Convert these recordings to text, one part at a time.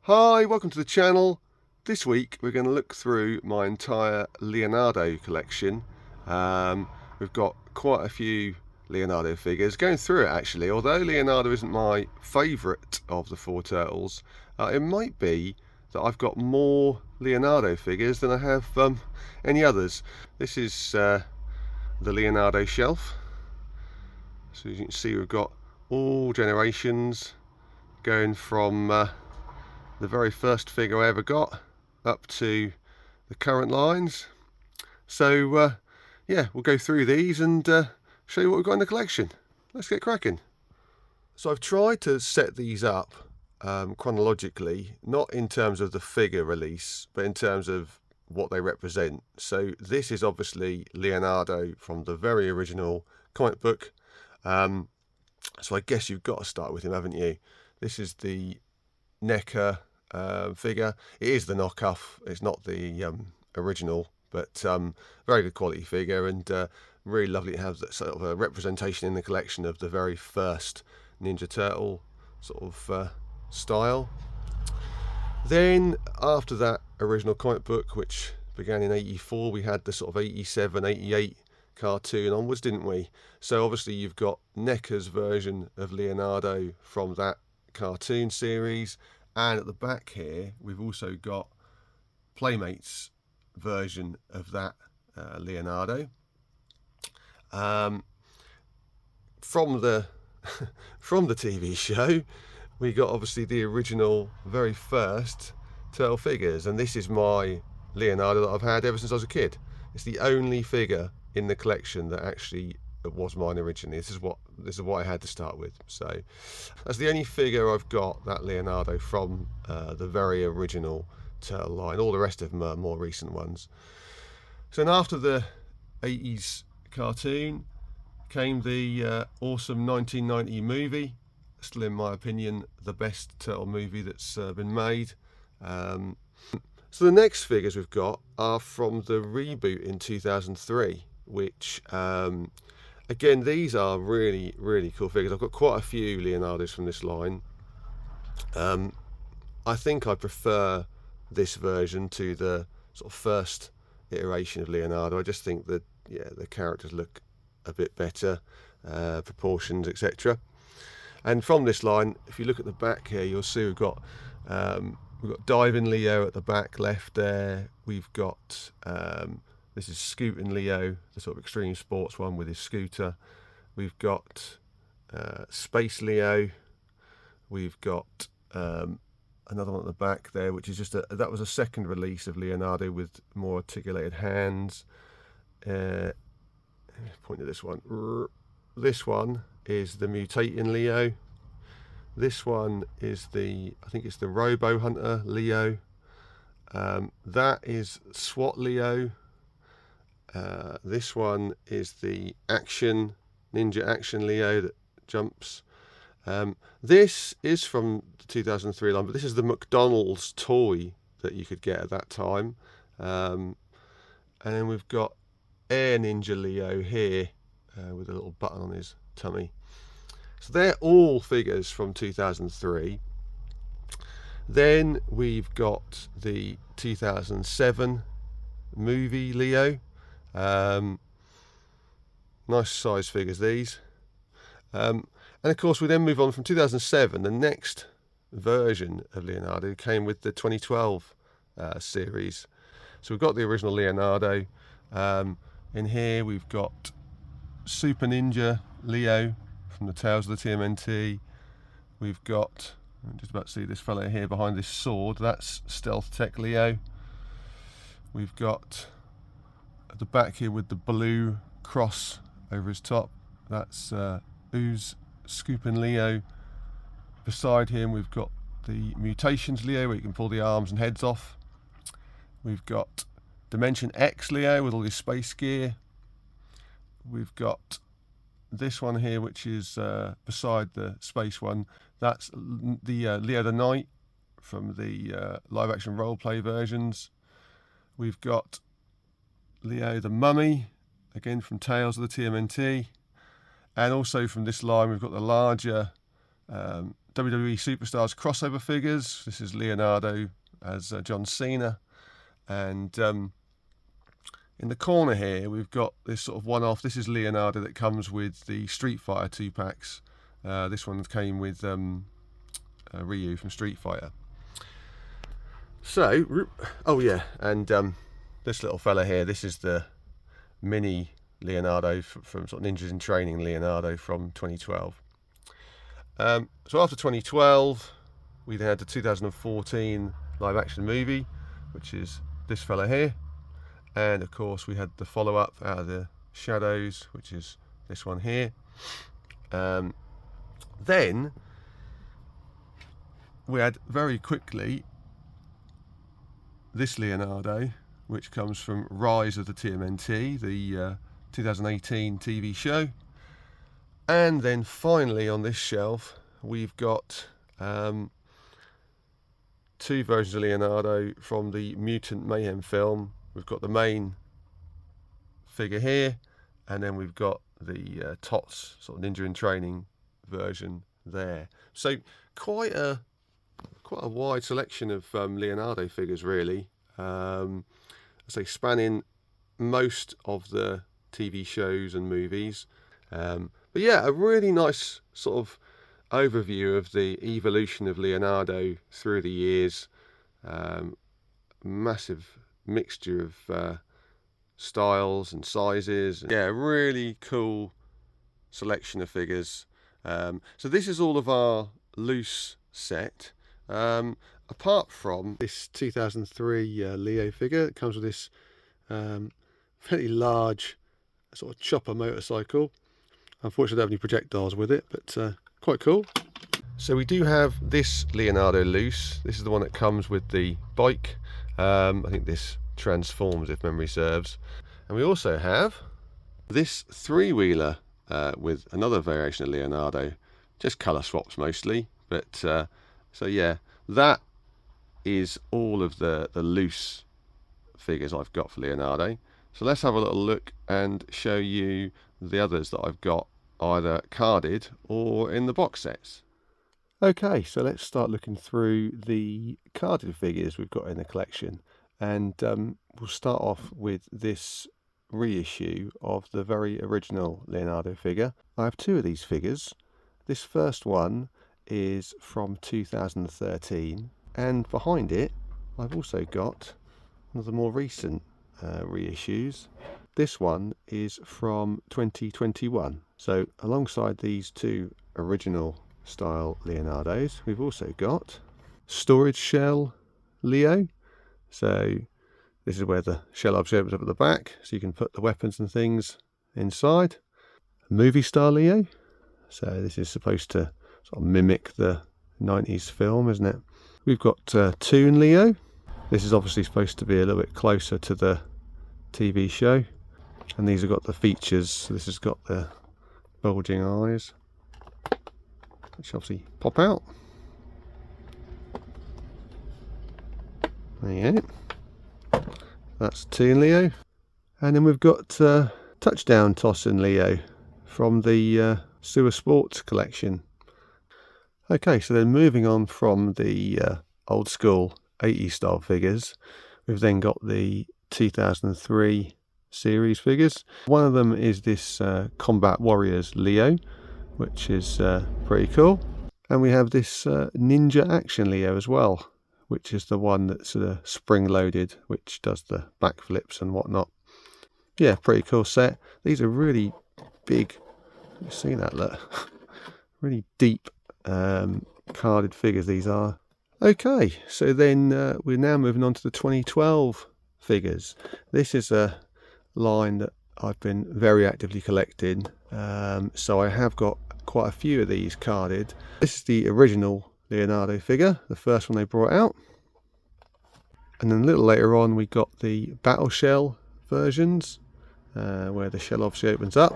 Hi, welcome to the channel. This week we're going to look through my entire Leonardo collection. We've got quite a few Leonardo figures. Going through it actually, although Leonardo isn't my favourite of the four turtles, it might be that I've got more Leonardo figures than I have any others. This is the Leonardo shelf. So as you can see, we've got all generations going from the very first figure I ever got up to the current lines. So yeah, we'll go through these and show you what we've got in the collection. Let's get cracking. So I've tried to set these up chronologically, not in terms of the figure release, but in terms of what they represent. So this is obviously Leonardo from the very original comic book. So I guess you've got to start with him, haven't you? This is the NECA figure. It is the knockoff, it's not the original, but very good quality figure, and really lovely to have that sort of a representation in the collection of the very first Ninja Turtle sort of style. Then after that original comic book, which began in '84, we had the sort of '87, '88 cartoon onwards, didn't we? So obviously you've got NECA's version of Leonardo from that cartoon series, and at the back here we've also got Playmates version of that Leonardo. From the from the TV show we got obviously the original very first turtle figures, and this is my Leonardo that I've had ever since I was a kid. It's the only figure in the collection that actually was mine originally. This is what I had to start with. So that's the only figure I've got, that Leonardo from the very original turtle line. All the rest of them are more recent ones. So then after the 80s cartoon came the awesome 1990 movie. Still, in my opinion, the best turtle movie that's been made. So the next figures we've got are from the reboot in 2003, which again, these are really cool figures. I've got quite a few Leonardos from this line. I think I prefer this version to the sort of first iteration of Leonardo. I just think that, yeah, the characters look a bit better, proportions, etc. And from this line, if you look at the back here, you'll see we've got Diving Leo at the back left there. We've got this is Scooting Leo, the sort of extreme sports one with his scooter. We've got Space Leo. We've got another one at the back there, which is just that was a second release of Leonardo with more articulated hands. Point to this one. This one is the Mutating Leo. This one is I think it's the Robo Hunter Leo. That is SWAT Leo. This one is the Ninja Action Leo that jumps. This is from the 2003 line, but this is the McDonald's toy that you could get at that time. And then we've got Air Ninja Leo here with a little button on his tummy. So they're all figures from 2003. Then we've got the 2007 movie Leo. Nice size figures these. And of course we then move on from 2007. The next version of Leonardo came with the 2012 series. So we've got the original Leonardo. In here we've got Super Ninja Leo from the Tales of the TMNT. We've got, I'm just about to see this fellow here behind this sword, that's Stealth Tech Leo. We've got at the back here with the blue cross over his top, that's Ooze Scooping Leo. Beside him we've got the Mutations Leo, where you can pull the arms and heads off. We've got Dimension X Leo with all his space gear. We've got this one here, which is beside the space one. That's the Leo the Knight from the live action role play versions. We've got Leo the Mummy, again from Tales of the TMNT. And also from this line we've got the larger WWE Superstars crossover figures. This is Leonardo as John Cena, and in the corner here we've got this sort of one-off. This is Leonardo that comes with the Street Fighter 2-packs. This one came with Ryu from Street Fighter. So, oh yeah, and this little fella here, this is the mini Leonardo from sort of Ninjas in Training Leonardo from 2012. So after 2012, we then had the 2014 live action movie, which is this fella here. And of course we had the follow-up Out of the Shadows, which is this one here. Then we had very quickly this Leonardo, which comes from Rise of the TMNT, the 2018 TV show. And then finally on this shelf we've got two versions of Leonardo from the Mutant Mayhem film. We've got the main figure here, and then we've got the TOTS sort of Ninja in Training version there. So quite a wide selection of Leonardo figures, really. I say spanning most of the TV shows and movies. But yeah, a really nice sort of overview of the evolution of Leonardo through the years. Massive mixture of styles and sizes. Yeah, really cool selection of figures. So this is all of our loose set. Apart from this 2003 Leo figure, it comes with this fairly large sort of chopper motorcycle. Unfortunately, I don't have any projectiles with it, but quite cool. So we do have this Leonardo loose. This is the one that comes with the bike. I think this transforms, if memory serves. And we also have this three-wheeler with another variation of Leonardo, just colour swaps mostly. But so yeah, that is all of the loose figures I've got for Leonardo. So let's have a little look and show you the others that I've got either carded or in the box sets. Okay, so let's start looking through the carded figures we've got in the collection, and we'll start off with this reissue of the very original Leonardo figure. I have two of these figures. This first one is from 2013, and behind it I've also got one of the more recent reissues. This one is from 2021. So alongside these two original style Leonardos, we've also got storage shell Leo. So this is where the shell obviously opens up at the back, so you can put the weapons and things inside. Movie star Leo. So this is supposed to sort of mimic the 90s film, isn't it? We've got Toon Leo. This is obviously supposed to be a little bit closer to the TV show. And these have got the features. So this has got the bulging eyes, which obviously pop out. There you go. That's Toon Leo. And then we've got Touchdown Tossin Leo from the Sewer Sports collection. Okay, so then moving on from the old school 80s style figures, we've then got the 2003 series figures. One of them is this Combat Warriors Leo, which is pretty cool. And we have this Ninja Action Leo as well, which is the one that's sort of spring loaded, which does the backflips and whatnot. Yeah, pretty cool set. These are really big. You see that, look. Really deep carded figures these are. Okay, so then we're now moving on to the 2012 figures. This is a line that I've been very actively collecting, so I have got quite a few of these carded. This is the original Leonardo figure, the first one they brought out, and then a little later on we got the battle shell versions, where the shell obviously opens up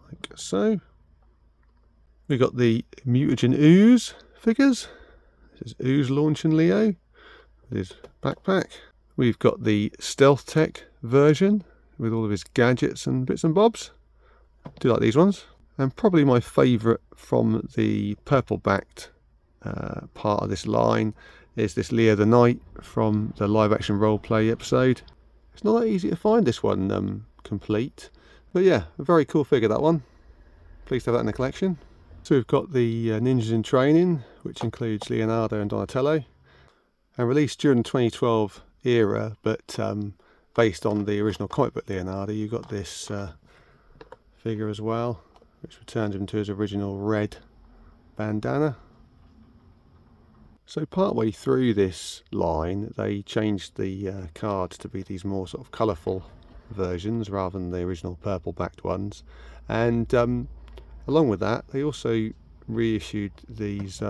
like so. We got the Mutagen Ooze figures. This is Ooze launching Leo with his backpack. We've got the Stealth Tech version with all of his gadgets and bits and bobs. Do like these ones. And probably my favourite from the purple backed part of this line is this Leo the Knight from the live action roleplay episode. It's not that easy to find this one complete, but yeah, a very cool figure, that one. Pleased to have that in the collection. So we've got the Ninjas in Training, which includes Leonardo and Donatello, and released during the 2012 era, but based on the original comic book Leonardo. You got this figure as well, which returns him to his original red bandana. So partway through this line, they changed the cards to be these more sort of colourful versions rather than the original purple backed ones, and along with that they also reissued these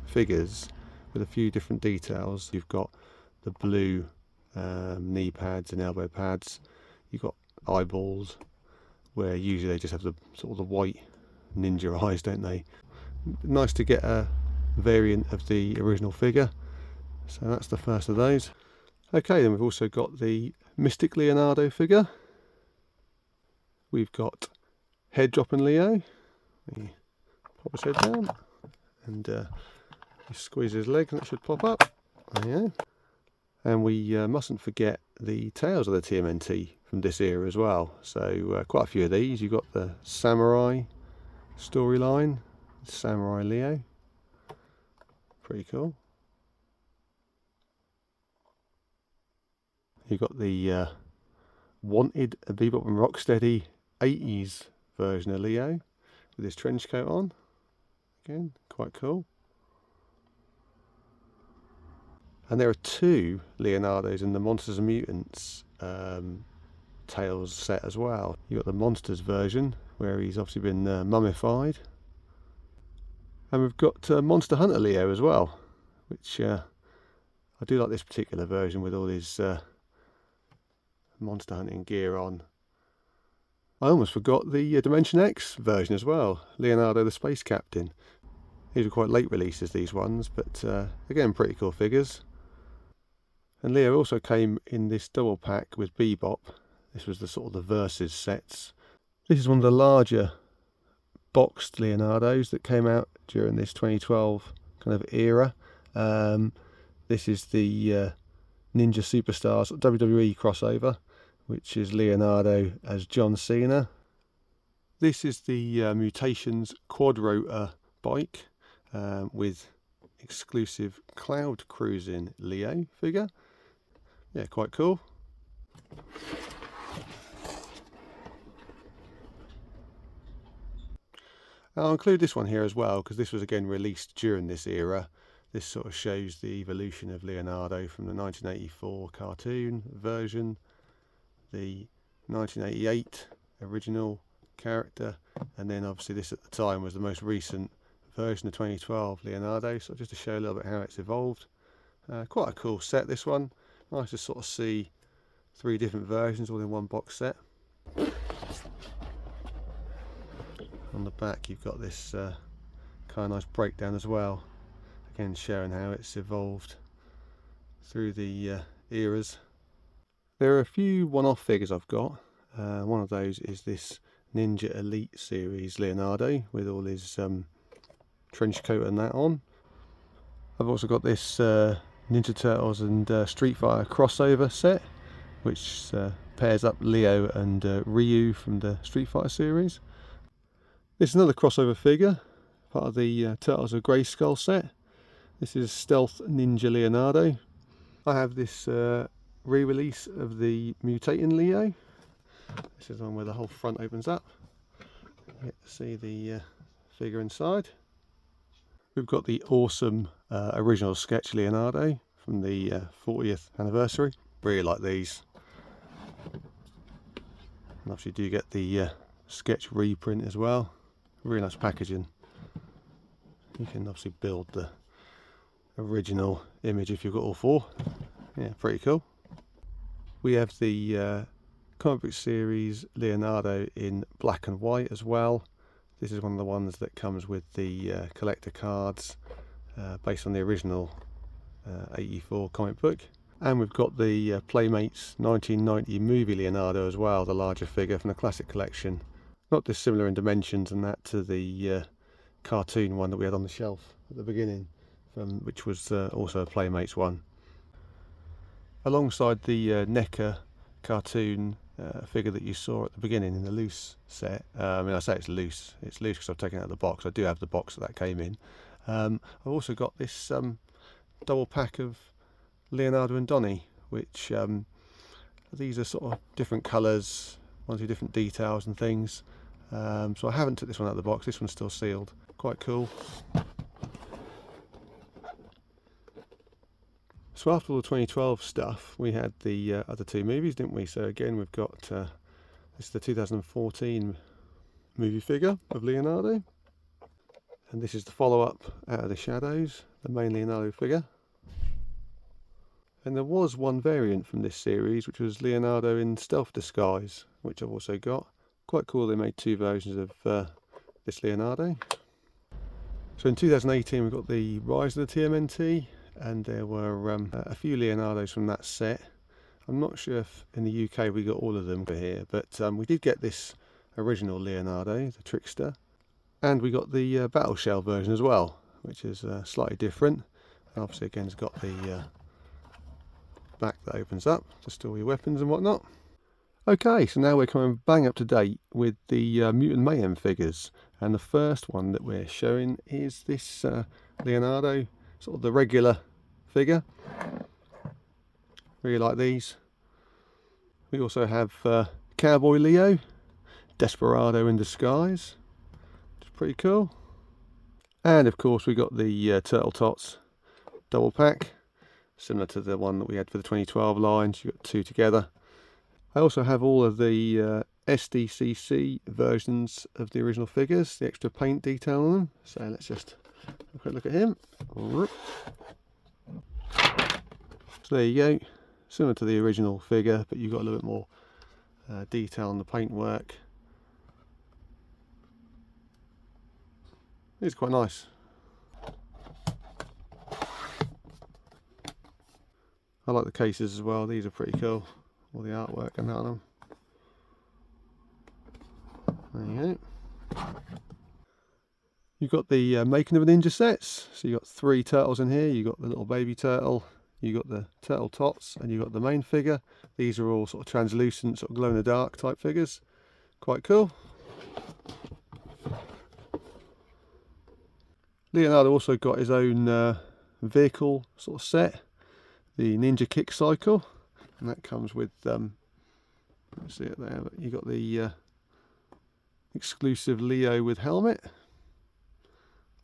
figures with a few different details. You've got the blue knee pads and elbow pads, you've got eyeballs, where usually they just have the sort of the white ninja eyes, don't they? Nice to get a variant of the original figure. So that's the first of those. Okay, then we've also got the Mystic Leonardo figure. We've got head dropping Leo. You pop his head down and you squeeze his leg and it should pop up. There you go. And we mustn't forget the tails of the TMNT from this era as well. So quite a few of these. You've got the Samurai storyline, Samurai Leo. Pretty cool. You've got the Wanted Bebop and Rocksteady 80s version of Leo with his trench coat on. Again, quite cool. And there are two Leonardos in the Monsters and Mutants Tales set as well. You've got the Monsters version, where he's obviously been mummified. And we've got Monster Hunter Leo as well, which I do like this particular version with all his monster hunting gear on. I almost forgot the Dimension X version as well, Leonardo the Space Captain. These were quite late releases, these ones, but again, pretty cool figures. And Leo also came in this double pack with Bebop. This was the sort of the Versus sets. This is one of the larger boxed Leonardos that came out during this 2012 kind of era. This is the Ninja Superstars WWE crossover, which is Leonardo as John Cena. This is the Mutations quad rotor bike with exclusive cloud cruising Leo figure. Yeah, quite cool. I'll include this one here as well because this was again released during this era. This sort of shows the evolution of Leonardo from the 1984 cartoon version, the 1988 original character, and then obviously this at the time was the most recent version of 2012 Leonardo. So just to show a little bit how it's evolved. Quite a cool set, this one. Nice to sort of see three different versions all in one box set. On the back you've got this kind of nice breakdown as well, again showing how it's evolved through the eras. There are a few one-off figures I've got. One of those is this Ninja Elite series Leonardo with all his trench coat and that on. I've also got this Ninja Turtles and Street Fighter crossover set, which pairs up Leo and Ryu from the Street Fighter series. This is another crossover figure, part of the Turtles of Grayskull set. This is Stealth Ninja Leonardo. I have this re-release of the Mutating Leo. This is the one where the whole front opens up. You get to see the figure inside. We've got the awesome original sketch Leonardo from the 40th anniversary. Really like these. And obviously do get the sketch reprint as well. Really nice packaging. You can obviously build the original image if you've got all four. Yeah, pretty cool. We have the comic book series Leonardo in black and white as well. This is one of the ones that comes with the collector cards based on the original 84 comic book. And we've got the Playmates 1990 movie Leonardo as well, the larger figure from the classic collection. Not dissimilar in dimensions and that to the cartoon one that we had on the shelf at the beginning, which was also a Playmates one. Alongside the NECA cartoon figure that you saw at the beginning in the loose set, I mean, I say it's loose because I've taken it out of the box. I do have the box that came in. I've also got this double pack of Leonardo and Donny, which these are sort of different colours, ones with different details and things. So I haven't took this one out of the box. This one's still sealed. Quite cool. So after all the 2012 stuff, we had the other two movies, didn't we? So again, we've got this is the 2014 movie figure of Leonardo, and this is the follow-up, Out of the Shadows, the main Leonardo figure. And there was one variant from this series, which was Leonardo in stealth disguise, which I've also got. Quite cool, they made two versions of this Leonardo. So in 2018 we got the Rise of the TMNT, and there were a few Leonardos from that set. I'm not sure if in the UK we got all of them here, but we did get this original Leonardo, the Trickster, and we got the Battle Shell version as well, which is slightly different. And obviously again it's got the back that opens up to store your weapons and whatnot. Okay, so now we're coming bang up to date with the Mutant Mayhem figures, and the first one that we're showing is this Leonardo, sort of the regular figure. Really like these. We also have Cowboy Leo, Desperado in disguise, which is pretty cool. And of course we got the Turtle Tots double pack, similar to the one that we had for the 2012 lines. You got two together. I also have all of the SDCC versions of the original figures, the extra paint detail on them. So let's just have a quick look at him. So there you go, similar to the original figure, but you've got a little bit more detail on the paintwork. It's quite nice. I like the cases as well, these are pretty cool. All the artwork and that on them. There you go. You've got the Making of a Ninja sets. So you've got three turtles in here. You've got the little baby turtle, you've got the turtle tots, and you've got the main figure. These are all sort of translucent, sort of glow in the dark type figures. Quite cool. Leonardo also got his own vehicle sort of set, the Ninja Kick Cycle. And that comes with, you see it there, but you got the exclusive Leo with helmet.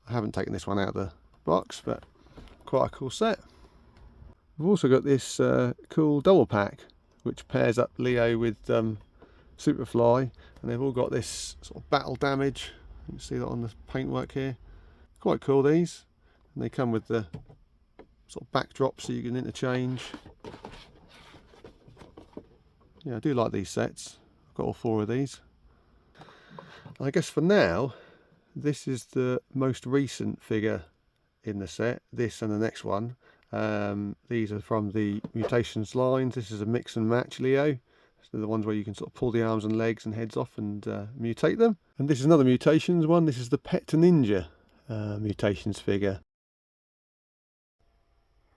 I haven't taken this one out of the box, but quite a cool set. We've also got this cool double pack, which pairs up Leo with Superfly, and they've all got this sort of battle damage. You can see that on the paintwork here. Quite cool, these. And they come with the sort of backdrop so you can interchange. Yeah, I do like these sets. I've got all four of these. I guess for now, this is the most recent figure in the set, this and the next one. These are from the Mutations lines. This is a mix and match Leo. So the ones where you can sort of pull the arms and legs and heads off and mutate them. And this is another Mutations one. This is the Pet to Ninja Mutations figure.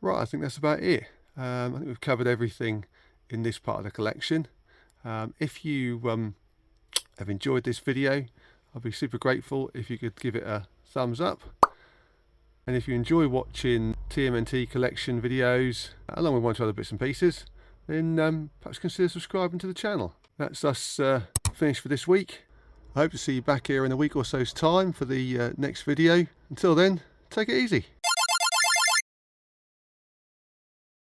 Right, I think that's about it. I think we've covered everything in this part of the collection. If you have enjoyed this video, I'd be super grateful if you could give it a thumbs up. And if you enjoy watching TMNT collection videos, along with one or two other bits and pieces, then perhaps consider subscribing to the channel. That's us finished for this week. I hope to see you back here in a week or so's time for the next video. Until then, take it easy.